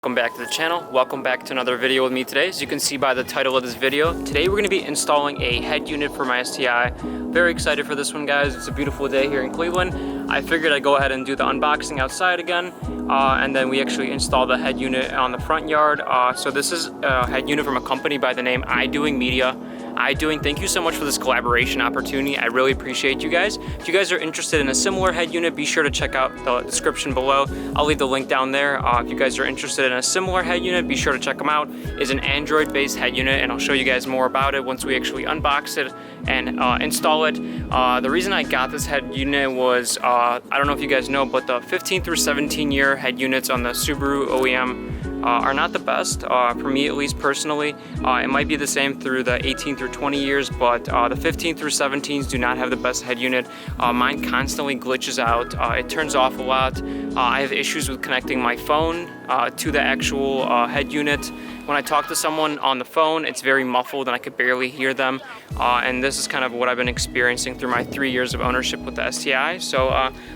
Welcome back to the channel. Welcome back to another video with me today. As you can see by the title of this video, today we're going to be installing a head unit for my STI. Very excited for this one, guys. It's a beautiful day here in Cleveland. I figured I'd go ahead and do the unboxing outside again, and then we actually install the head unit on the front yard. So this is a head unit from a company by the name Idoing Media. Idoing, thank you so much for this collaboration opportunity. I really appreciate you guys. If you guys are interested in a similar head unit, be sure to check out the description below. I'll leave the link down there. If you guys are interested in a similar head unit, be sure to check them out. It's an Android-based head unit, and I'll show you guys more about it once we actually unbox it and install it. The reason I got this head unit was, I don't know if you guys know, but the 15 through 17 year head units on the Subaru OEM are not the best, for me at least personally. It might be the same through the 18 through 20 years, but the 15 through 17s do not have the best head unit. Mine constantly glitches out. It turns off a lot. I have issues with connecting my phone to the actual head unit. When I talk to someone on the phone, it's very muffled and I could barely hear them. And this is kind of what I've been experiencing through my 3 years of ownership with the STI. So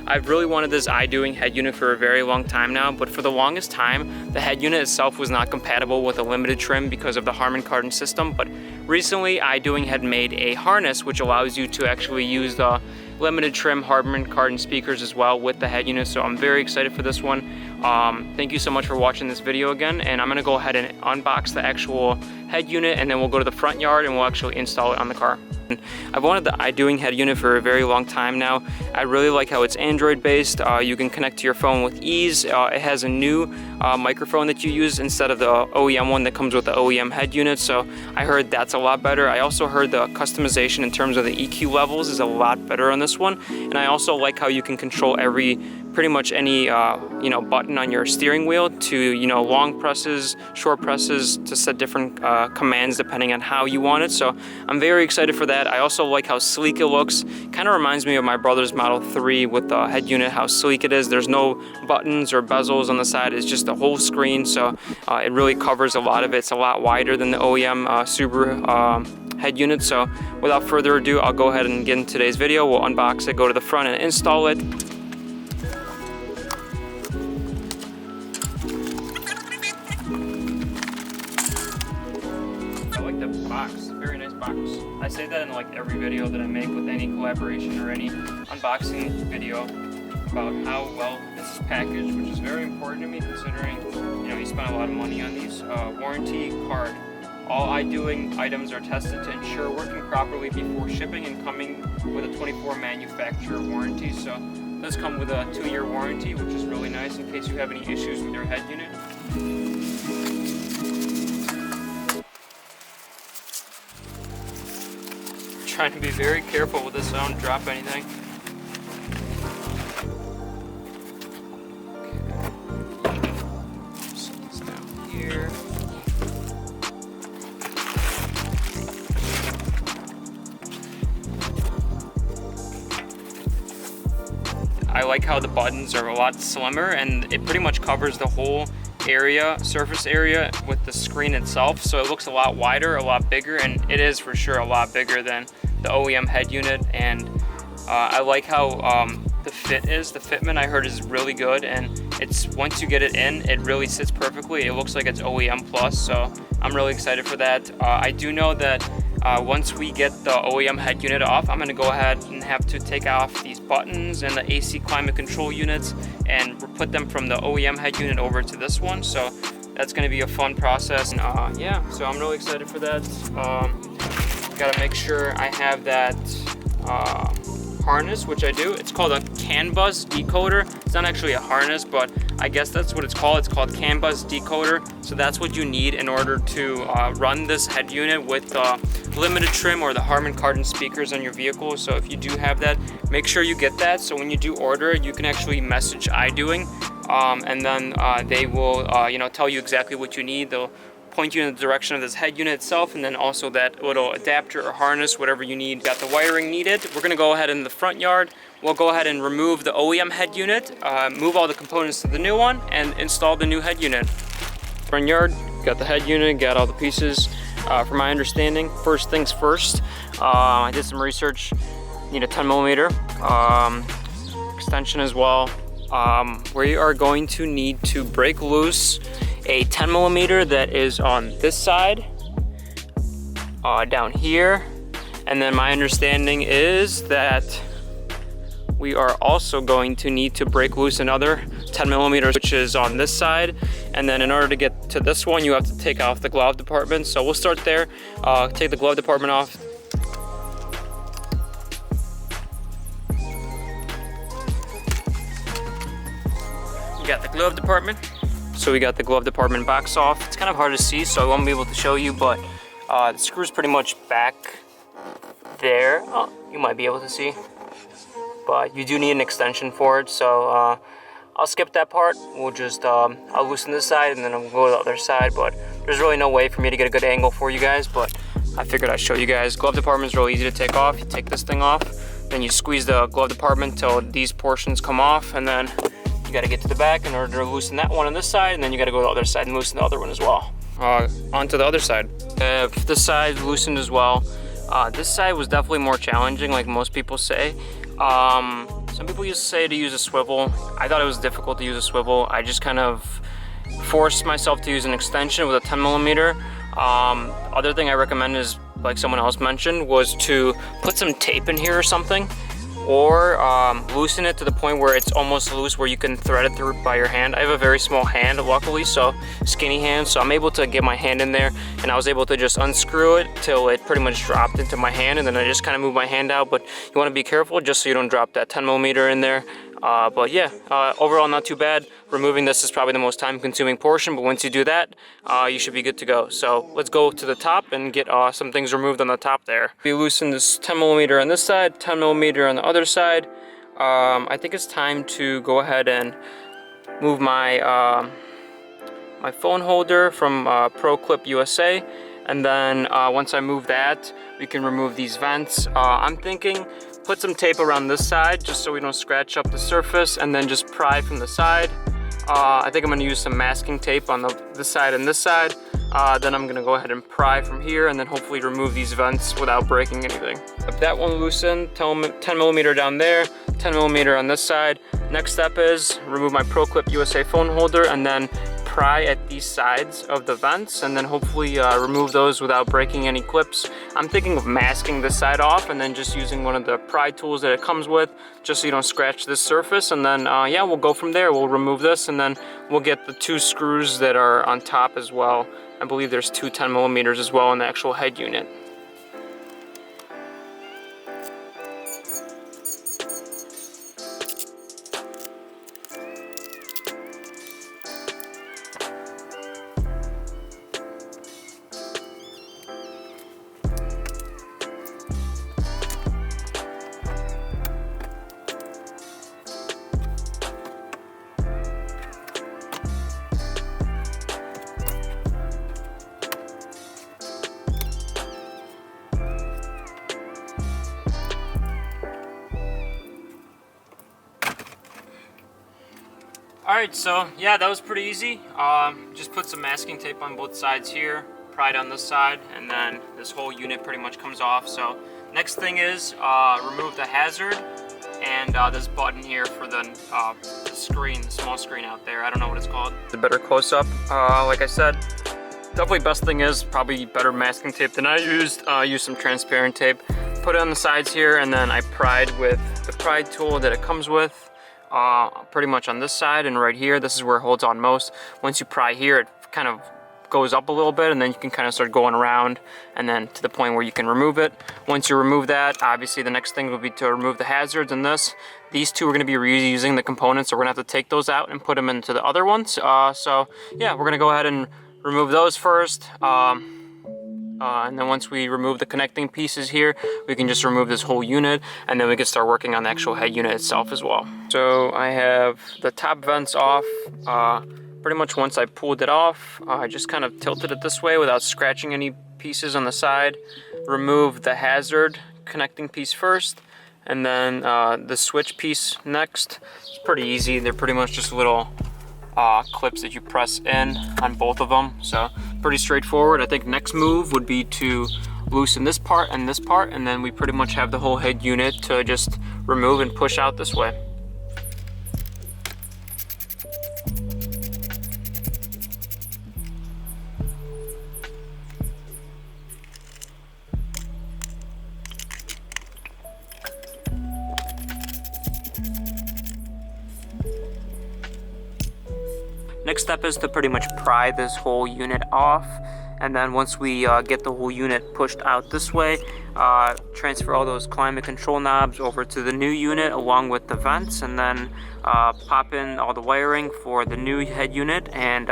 I've really wanted this Idoing head unit for a very long time now, but for the longest time, the head unit itself was not compatible with a limited trim because of the Harmon kardon system. But recently, Idoing had made a harness which allows you to actually use the limited trim Harmon kardon speakers as well with the head unit. So I'm very excited for this one. Thank you so much for watching this video again, and I'm gonna go ahead and unbox the actual head unit, and then we'll go to the front yard and we'll actually install it on the car. I've wanted the Idoing head unit for a very long time now. I really like how it's Android based. You can connect to your phone with ease. It has a new microphone that you use instead of the OEM one that comes with the OEM head unit, so I heard that's a lot better. I also heard the customization in terms of the EQ levels is a lot better on this one, and I also like how you can control pretty much any button on your steering wheel to long presses, short presses, to set different commands depending on how you want it. So I'm very excited for that. I also like how sleek it looks. Kind of reminds me of my brother's Model 3 with the head unit, how sleek it is. There's no buttons or bezels on the side. It's just a whole screen, so it really covers a lot of it. It's a lot wider than the OEM Subaru head unit. So without further ado, I'll go ahead and get into today's video. We'll unbox it, go to the front and install it. Box, very nice box. I say that in like every video that I make with any collaboration or any unboxing video about how well this is packaged, which is very important to me considering you spend a lot of money on these. Warranty card. All Idoing items are tested to ensure working properly before shipping and coming with a 24 manufacturer warranty. So it does come with a 2-year warranty, which is really nice in case you have any issues with your head unit. Trying to be very careful with this so I don't drop anything. Okay. Set this down here. I like how the buttons are a lot slimmer, and it pretty much covers the whole surface area with the screen itself, so it looks a lot wider, a lot bigger, and it is for sure a lot bigger than the OEM head unit. And I like how the fit is. The fitment I heard is really good, and it's once you get it in, it really sits perfectly. It looks like it's OEM plus, so I'm really excited for that. I do know that once we get the OEM head unit off, I'm going to go ahead and have to take off these buttons and the AC climate control units and put them from the OEM head unit over to this one. So that's going to be a fun process. And yeah, so I'm really excited for that. Got to make sure I have that harness, which I do. It's called a Canbus Decoder. It's not actually a harness, but I guess that's what it's called. It's called Canbus Decoder. So that's what you need in order to run this head unit with the limited trim or the Harmon kardon speakers on your vehicle. So if you do have that, make sure you get that. So when you do order it, you can actually message Idoing, and then they will tell you exactly what you need. They'll point you in the direction of this head unit itself, and then also that little adapter or harness, whatever you need. Got the wiring needed. We're gonna go ahead in the front yard. We'll go ahead and remove the OEM head unit, move all the components to the new one, and install the new head unit. Front yard, got the head unit, got all the pieces. From my understanding, first things first, I did some research. Need a 10mm extension as well. We are going to need to break loose a 10mm that is on this side, down here. And then my understanding is that we are also going to need to break loose another 10mm, which is on this side. And then in order to get to this one, you have to take off the glove department. So we'll start there, take the glove department off. We got the glove department. So we got the glove department box off. It's kind of hard to see, so I won't be able to show you, but the screw's pretty much back there. Oh, you might be able to see, but you do need an extension for it. So I'll skip that part. We'll just, I'll loosen this side and then I'll go to the other side, but there's really no way for me to get a good angle for you guys, but I figured I'd show you guys. Glove department is really easy to take off. You take this thing off, then you squeeze the glove department till these portions come off, and then you gotta get to the back in order to loosen that one on this side, and then you gotta go to the other side and loosen the other one as well. Onto the other side. This side loosened as well. This side was definitely more challenging, like most people say. Some people used to say to use a swivel. I thought it was difficult to use a swivel. I just kind of forced myself to use an extension with a 10mm. Other thing I recommend is, like someone else mentioned, was to put some tape in here or something, or loosen it to the point where it's almost loose, where you can thread it through by your hand. I have a very small hand, luckily, so skinny hand, so I'm able to get my hand in there, and I was able to just unscrew it till it pretty much dropped into my hand, and then I just kind of moved my hand out. But you want to be careful just so you don't drop that 10mm in there. But yeah, overall not too bad. Removing this is probably the most time-consuming portion, but once you do that, you should be good to go. So let's go to the top and get some things removed on the top there. We loosen this 10mm on this side, 10mm on the other side. I think it's time to go ahead and move my my phone holder from Pro Clip USA, and then once I move that, we can remove these vents. I'm thinking put some tape around this side just so we don't scratch up the surface, and then just pry from the side. I think I'm going to use some masking tape on this side and this side. Then I'm going to go ahead and pry from here, and then hopefully remove these vents without breaking anything. If that one loosened, 10mm down there, 10mm on this side. Next step is remove my Pro Clip USA phone holder, and then pry at these sides of the vents, and then hopefully remove those without breaking any clips. I'm thinking of masking this side off and then just using one of the pry tools that it comes with, just so you don't scratch this surface. And then yeah, we'll go from there. We'll remove this, and then we'll get the two screws that are on top as well. I believe there's two 10mm as well in the actual head unit. Alright, so yeah, that was pretty easy. Just put some masking tape on both sides here, pried on this side, and then this whole unit pretty much comes off. So next thing is remove the hazard and this button here for the screen, the small screen out there. I don't know what it's called. The better close-up. Like I said, definitely best thing is probably better masking tape than I used. Use some transparent tape. Put it on the sides here, and then I pried with the pry tool that it comes with. Pretty much on this side and right here. This is where it holds on most. Once you pry here, it kind of goes up a little bit, and then you can kind of start going around, and then to the point where you can remove it. Once you remove that, obviously the next thing will be to remove the hazards and this. These two are going to be reusing the components, so we're going to have to take those out and put them into the other ones. So yeah, we're going to go ahead and remove those first. And then once we remove the connecting pieces here, we can just remove this whole unit, and then we can start working on the actual head unit itself as well. So I have the top vents off. Pretty much once I pulled it off, I just kind of tilted it this way without scratching any pieces on the side. Remove the hazard connecting piece first, and then the switch piece next. It's pretty easy. They're pretty much just little clips that you press in on both of them, so pretty straightforward. I think next move would be to loosen this part, and then we pretty much have the whole head unit to just remove and push out this way. step is to pretty much pry this whole unit off, and then once we get the whole unit pushed out this way, transfer all those climate control knobs over to the new unit along with the vents, and then pop in all the wiring for the new head unit, and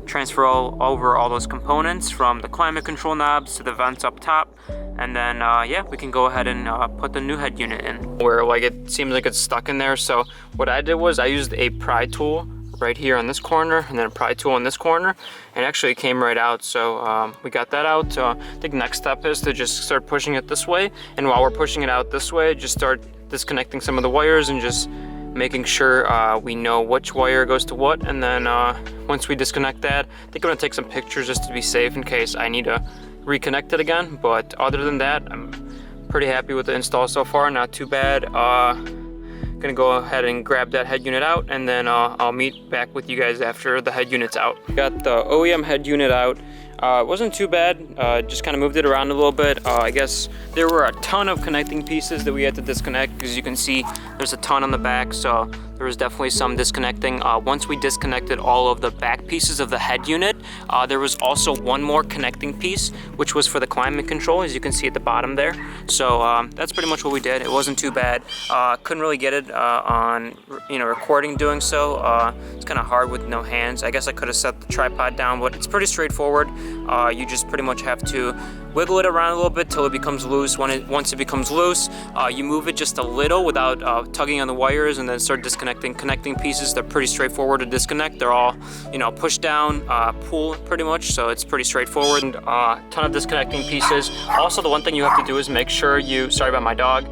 transfer over all those components from the climate control knobs to the vents up top, and then yeah, we can go ahead and put the new head unit in. Where like it seems like it's stuck in there, so what I did was I used a pry tool right here on this corner, and then a pry tool on this corner, and actually it came right out. So we got that out. I think next step is to just start pushing it this way, and while we're pushing it out this way, just start disconnecting some of the wires and just making sure we know which wire goes to what. And then once we disconnect that, I think I'm gonna take some pictures just to be safe in case I need to reconnect it again. But other than that, I'm pretty happy with the install so far, not too bad. Gonna go ahead and grab that head unit out, and then I'll meet back with you guys after the head unit's out. Got the OEM head unit out. It wasn't too bad, just kind of moved it around a little bit. I guess there were a ton of connecting pieces that we had to disconnect, because you can see there's a ton on the back, so there was definitely some disconnecting. Once we disconnected all of the back pieces of the head unit, there was also one more connecting piece, which was for the climate control, as you can see at the bottom there. So that's pretty much what we did. It wasn't too bad. Couldn't really get it on recording doing so. It's kind of hard with no hands. I guess I could have set the tripod down, but it's pretty straightforward. You just pretty much have to wiggle it around a little bit till it becomes loose. Once it becomes loose, you move it just a little without tugging on the wires, and then start disconnecting connecting pieces. They're pretty straightforward to disconnect. They're all push down, pull pretty much, so it's pretty straightforward. And ton of disconnecting pieces. Also, the one thing you have to do is make sure sorry about my dog,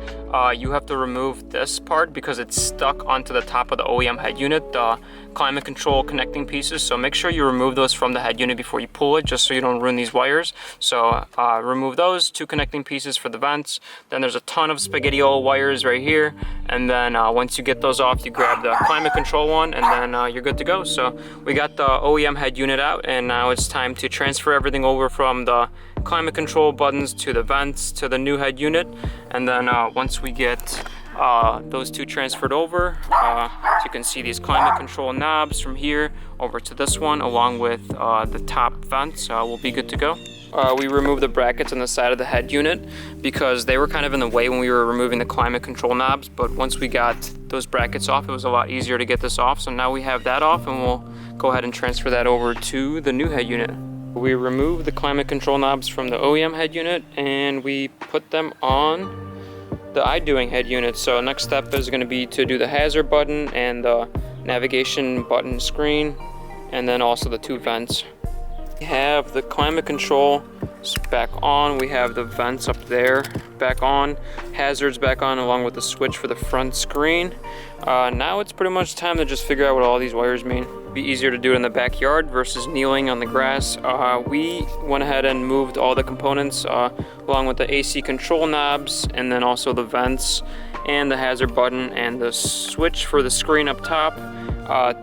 you have to remove this part because it's stuck onto the top of the OEM head unit, the climate control connecting pieces. So make sure you remove those from the head unit before you pull it, just so you don't ruin these wires. So remove those two connecting pieces for the vents. Then there's a ton of spaghetti-o wires right here, and then once you get those off, you grab the climate control one, and then you're good to go. So we got the OEM head unit out, and now it's time to transfer everything over from the climate control buttons to the vents to the new head unit. And then once we get those two transferred over, so you can see these climate control knobs from here over to this one, along with the top vents, we'll be good to go. We removed the brackets on the side of the head unit because they were kind of in the way when we were removing the climate control knobs, but once we got those brackets off, it was a lot easier to get this off. So now we have that off, and we'll go ahead and transfer that over to the new head unit. We removed the climate control knobs from the OEM head unit, and we put them on the Idoing head unit. So next step is going to be to do the hazard button and the navigation button screen, and then also the two vents. We have the climate control back on, we have the vents up there back on, hazards back on, along with the switch for the front screen. Now it's pretty much time to just figure out what all these wires mean. It'd be easier to do it in the backyard versus kneeling on the grass. We went ahead and moved all the components along with the AC control knobs, and then also the vents and the hazard button and the switch for the screen up top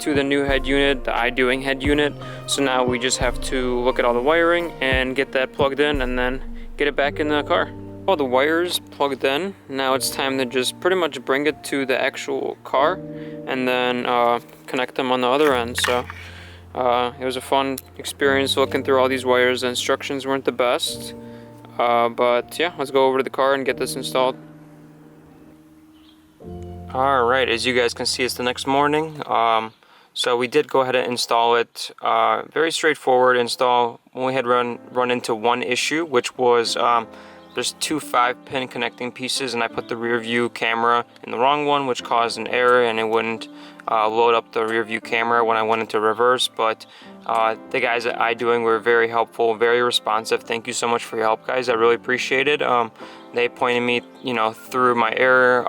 to the new head unit, the Idoing head unit. So now we just have to look at all the wiring and get that plugged in, and then get it back in the car. All the wires plugged in. Now it's time to just pretty much bring it to the actual car, and then connect them on the other end. So it was a fun experience looking through all these wires. The instructions weren't the best, but yeah, let's go over to the car and get this installed. Alright, as you guys can see, it's the next morning. So we did go ahead and install it. Very straightforward install. We had run into one issue, which was there's two 5-pin connecting pieces, and I put the rear view camera in the wrong one, which caused an error, and it wouldn't load up the rear view camera when I went into reverse. But the guys at Idoing were very helpful, very responsive. Thank you so much for your help, guys. I really appreciate it. They pointed me, through my error.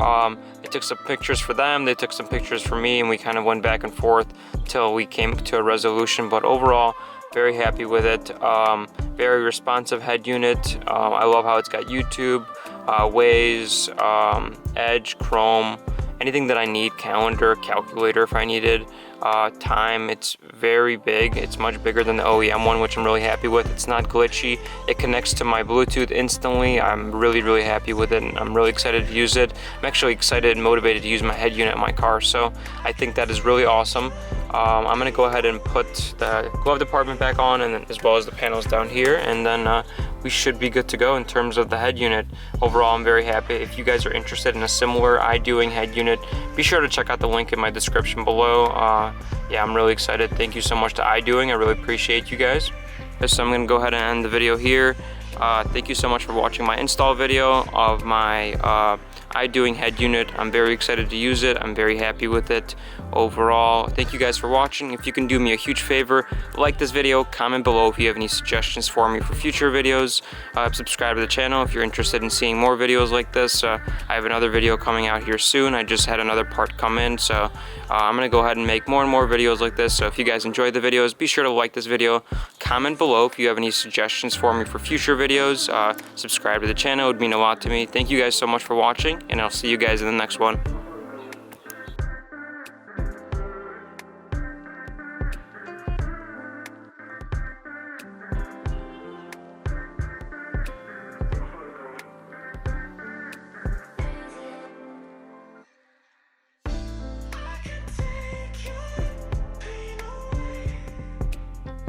They took some pictures for them, they took some pictures for me, and we kind of went back and forth till we came to a resolution. But overall, very happy with it. Very responsive head unit. I love how it's got YouTube, Waze, Edge, Chrome, anything that I need, calendar, calculator if I needed, time. It's very big. It's much bigger than the OEM one, which I'm really happy with. It's not glitchy. It connects to my Bluetooth instantly. I'm really happy with it, and I'm really excited to use it. I'm actually excited and motivated to use my head unit in my car, so I think that is really awesome. I'm gonna go ahead and put the glove department back on, and then, as well as the panels down here, and then we should be good to go in terms of the head unit. Overall, I'm very happy. If you guys are interested in a similar Idoing head unit, be sure to check out the link in my description below. Yeah, I'm really excited. Thank you so much to Idoing. I really appreciate you guys. So I'm gonna go ahead and end the video here. Thank you so much for watching my install video of my Idoing head unit. I'm very excited to use it. I'm very happy with it overall. Thank you guys for watching. If you can do me a huge favor, like this video, comment below if you have any suggestions for me for future videos. Subscribe to the channel if you're interested in seeing more videos like this. I have another video coming out here soon. I just had another part come in, so I'm gonna go ahead and make more and more videos like this. So if you guys enjoyed the videos, be sure to like this video, comment below if you have any suggestions for me for future videos. Subscribe to the channel, it would mean a lot to me. Thank you guys so much for watching, and I'll see you guys in the next one.